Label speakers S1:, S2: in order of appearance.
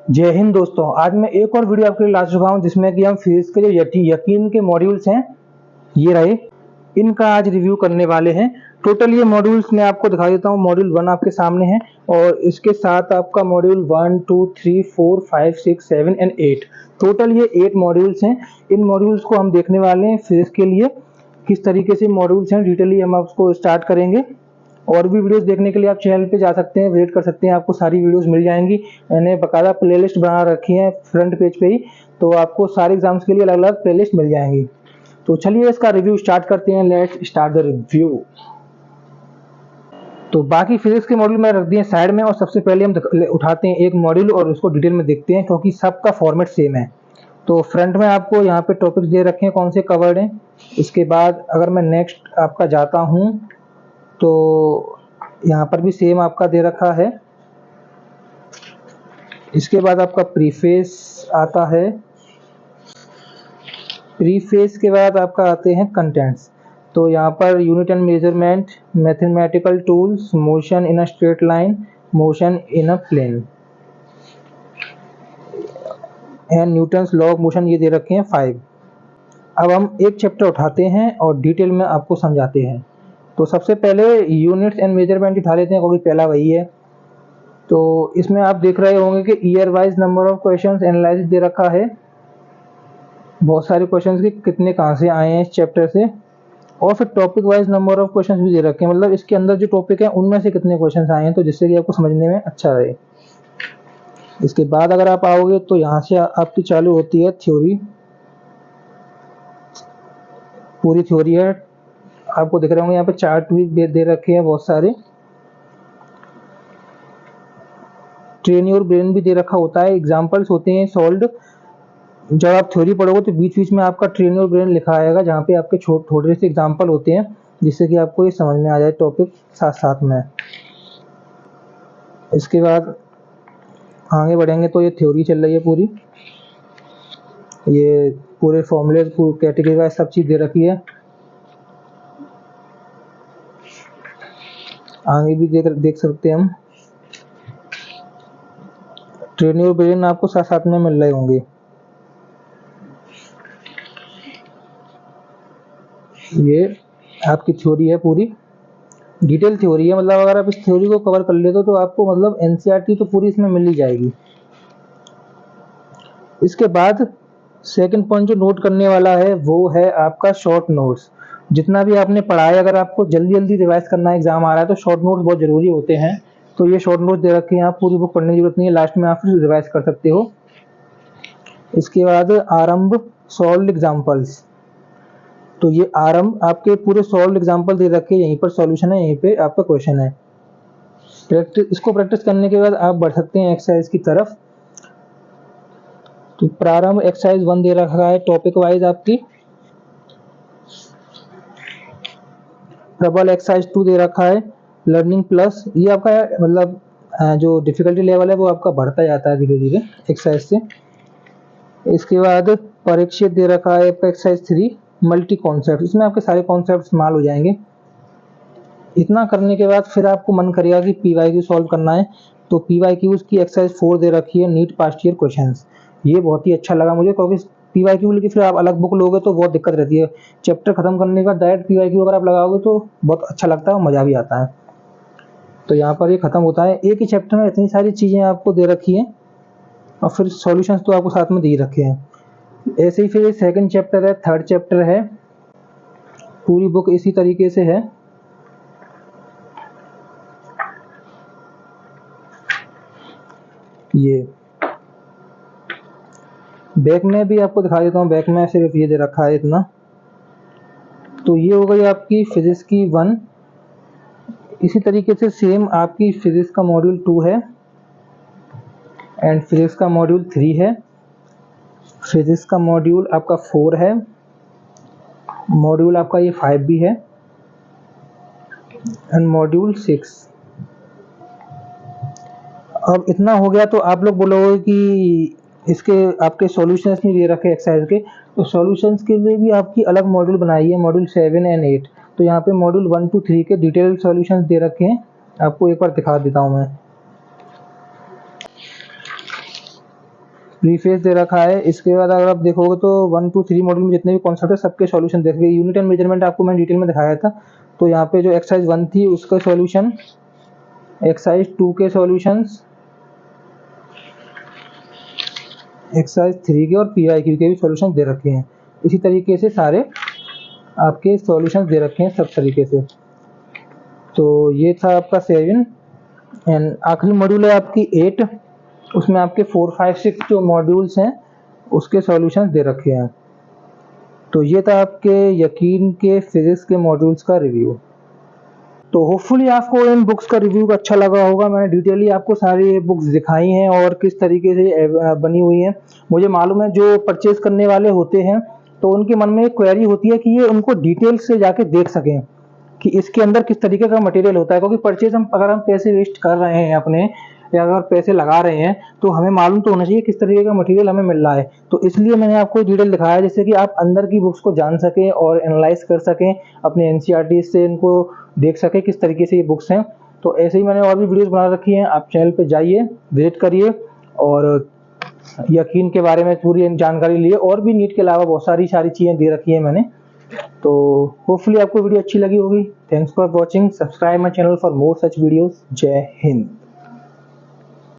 S1: जय हिंद दोस्तों। आज मैं एक और वीडियो आपके लिए ला चुका हूं जिसमें कि हम फिजिक्स के जो यकीन के मॉड्यूल्स हैं ये रहे, इनका आज रिव्यू करने वाले हैं। टोटल ये मॉड्यूल्स मैं आपको दिखा देता हूं। मॉड्यूल 1 आपके सामने है और इसके साथ आपका मॉड्यूल 1 2 3 4 5 6 7 एंड 8, टोटल ये 8 मॉड्यूल्स हैं। इन मॉड्यूल्स को हम देखने वाले हैं फिजिक्स के लिए। किस तरीके से मॉड्यूल्स हैं डिटेली हम आपको स्टार्ट करेंगे। और भी वीडियोस देखने के लिए आप चैनल पे जा सकते हैं, विजिट कर सकते हैं, आपको सारी वीडियोस मिल जाएंगी। मैंने बकायदा प्लेलिस्ट बना रखी है फ्रंट पेज पे ही, तो आपको सारे एग्जाम्स के लिए अलग अलग प्लेलिस्ट मिल जाएंगी। तो चलिए इसका रिव्यू स्टार्ट करते हैं। Let's start the review. तो बाकी फिजिक्स के मॉड्यूल में रख दिए साइड में और सबसे पहले हम उठाते हैं एक मॉड्यूल और उसको डिटेल में देखते हैं क्योंकि सबका फॉर्मेट सेम है। तो फ्रंट में आपको यहाँ पे टॉपिक्स दे रखे हैं कौन से कवर्ड हैं। इसके बाद अगर मैं नेक्स्ट आपका जाता हूँ तो यहाँ पर भी सेम आपका दे रखा है। इसके बाद आपका प्रीफेस आता है। प्रीफेस के बाद आपका आते हैं कंटेंट्स। तो यहाँ पर unit and measurement, mathematical tools, motion in a straight line, motion in a plane and Newton's law of motion, ये दे रखे हैं 5। अब हम एक चैप्टर उठाते हैं और डिटेल में आपको समझाते हैं। तो सबसे पहले यूनिट्स एंड मेजरमेंट उठा लेते हैं क्योंकि पहला वही है। तो इसमें आप देख रहे होंगे कि year wise number of questions analyse दे रखा है। बहुत सारे क्वेश्चंस के कितने कहाँ से आए हैं इस चैप्टर से, और फिर topic wise number of questions भी दे रखे हैं, मतलब इसके अंदर जो टॉपिक है उनमें से कितने क्वेश्चंस आए हैं, तो जिससे कि आपको समझने में अच्छा रहे। इसके बाद अगर आप आओगे तो यहाँ से आपकी चालू होती है थ्योरी। पूरी थ्योरी है, आपको दिख रहे होंगे यहाँ पे चार्ट भी दे रखे हैं बहुत सारे। ट्रेन योर ब्रेन भी दे रखा होता है, एग्जाम्पल्स होते हैं सॉल्व्ड। जब आप थ्योरी पढ़ोगे तो बीच बीच में आपका ट्रेन योर ब्रेन लिखा आएगा जहाँ पे आपके थोड़े से एग्जाम्पल होते हैं जिससे कि आपको ये समझ में आ जाए टॉपिक साथ साथ में। इसके बाद आगे बढ़ेंगे तो ये थ्योरी चल रही है पूरी, ये पूरे फॉर्मूले कैटेगरी वाइज सब चीज़ दे रखी है। आगे भी देख सकते हैं हम। ट्रेन योर ब्रेन आपको साथ साथ में मिल रहे होंगे। ये आपकी थ्योरी है, पूरी डिटेल थ्योरी है, मतलब अगर आप इस थ्योरी को कवर कर लेते हो तो आपको मतलब एनसीईआरटी तो पूरी इसमें मिल ही जाएगी। इसके बाद सेकंड पॉइंट जो नोट करने वाला है वो है आपका शॉर्ट नोट्स। जितना भी आपने पढ़ा है, अगर आपको जल्दी जल्दी रिवाइज करना है, एग्जाम आ रहा है, तो शॉर्ट नोट्स बहुत जरूरी होते हैं। तो ये शॉर्ट नोट्स दे रखे हैं, आप पूरी बुक पढ़ने की जरूरत नहीं है, लास्ट में आप फिर रिवाइज कर सकते हो। इसके बाद आरंभ सॉल्व्ड एग्जाम्पल्स। तो ये आरंभ आपके पूरे सॉल्व्ड एग्जाम्पल दे रखे हैं, यहीं पर सॉल्यूशन है, यहीं पे आपका क्वेश्चन है। इसको प्रैक्टिस करने के बाद आप बढ़ सकते हैं एक्सरसाइज की तरफ। तो प्रारंभ एक्सरसाइज 1 दे रखा है टॉपिक वाइज आपकी। प्रबल एक्सरसाइज 2 दे रखा है। लर्निंग प्लस, ये आपका मतलब जो डिफिकल्टी लेवल है वो आपका बढ़ता जाता है धीरे धीरे एक्सरसाइज से। इसके बाद परीक्षित दे रखा है आपका एक्सरसाइज 3 मल्टी कॉन्सेप्ट, इसमें आपके सारे कॉन्सेप्ट इस्तेमाल हो जाएंगे। इतना करने के बाद फिर आपको मन करेगा कि पीवाईक्यू सॉल्व करना है, तो पीवाईक्यूज की एक्सरसाइज 4 दे रखी है नीट पास्ट ईयर क्वेश्चंस। ये बहुत ही अच्छा लगा मुझे क्योंकि पीवाईक्यू की फिर आप अलग बुक लोगे तो बहुत दिक्कत रहती है। चैप्टर खत्म करने का डायरेक्ट पीवाईक्यू अगर आप लगाओगे तो बहुत अच्छा लगता है और मजा भी आता है। तो यहाँ पर ये खत्म होता है, एक ही चैप्टर में इतनी सारी चीजें आपको दे रखी हैं और फिर सॉल्यूशंस तो आपको साथ में दे रखे हैं। ऐसे ही फिर सेकंड चैप्टर है, थर्ड चैप्टर है, पूरी बुक इसी तरीके से है। ये बैक में भी आपको दिखा देता हूँ, बैक में सिर्फ ये दे रखा है इतना। तो ये हो गई आपकी फिजिक्स की 1। इसी तरीके से सेम आपकी फिजिक्स का मॉड्यूल 2 है एंड फिजिक्स का मॉड्यूल 3 है। फिजिक्स का मॉड्यूल आपका 4 है, मॉड्यूल आपका ये 5 भी है एंड मॉड्यूल 6। अब इतना हो गया तो आप लोग बोलोगे कि इसके आपके सॉल्यूशंस नहीं दे रखे एक्सरसाइज के, तो सॉल्यूशंस के लिए भी आपकी अलग मॉड्यूल बनाई है, मॉड्यूल 7 एंड 8। तो यहाँ पे मॉड्यूल 1 to 3 के डिटेल सॉल्यूशंस दे रखे हैं, आपको एक बार दिखा देता हूँ मैं। प्रीफेस दे रखा है। इसके बाद अगर आप देखोगे तो 1 2 3 मॉड्यूल में जितने भी कॉन्सेप्ट है सबके सॉल्यूशन देखेंगे। यूनिट एंड मेजरमेंट आपको मैंने डिटेल में दिखाया था। तो यहाँ पे जो एक्सरसाइज 1 थी उसका सॉल्यूशन, एक्सरसाइज 2 के सॉल्यूशंस, एक्सरसाइज 3 के और पीआईक्यू के भी सॉल्यूशन दे रखे हैं। इसी तरीके से सारे आपके सॉल्यूशन दे रखे हैं सब तरीके से। तो ये था आपका 7 एंड आखिरी मॉड्यूल है आपकी 8। उसमें आपके 4 5 6 जो मॉड्यूल्स हैं उसके सॉल्यूशंस दे रखे हैं। तो ये था आपके यकीन के फिजिक्स के मॉड्यूल्स का रिव्यू। तो होपफुली आपको इन बुक्स का रिव्यू अच्छा लगा होगा। मैंने डिटेली आपको सारी बुक्स दिखाई हैं और किस तरीके से बनी हुई हैं। मुझे मालूम है जो परचेज करने वाले होते हैं तो उनके मन में एक क्वेरी होती है कि ये उनको डिटेल से जाके देख सकें कि इसके अंदर किस तरीके का मटेरियल होता है। क्योंकि परचेज अगर हम पैसे वेस्ट कर रहे हैं अपने या अगर पैसे लगा रहे हैं तो हमें मालूम तो होना चाहिए किस तरीके का मटेरियल हमें मिल रहा है। तो इसलिए मैंने आपको डिटेल दिखाया जिससे कि आप अंदर की बुक्स को जान सकें और एनालाइज कर सकें, अपने एनसीईआरटी से इनको देख सकें किस तरीके से ये बुक्स हैं। तो ऐसे ही मैंने और भी वीडियोस बना रखी हैं, आप चैनल पे जाइए, विजिट करिए और यकीन के बारे में पूरी जानकारी लिए। और भी नीट के अलावा बहुत सारी चीज़ें दे रखी है मैंने। तो होपफुली आपको वीडियो अच्छी लगी होगी। Thanks for watching, subscribe my channel for more such videos. जय हिंद।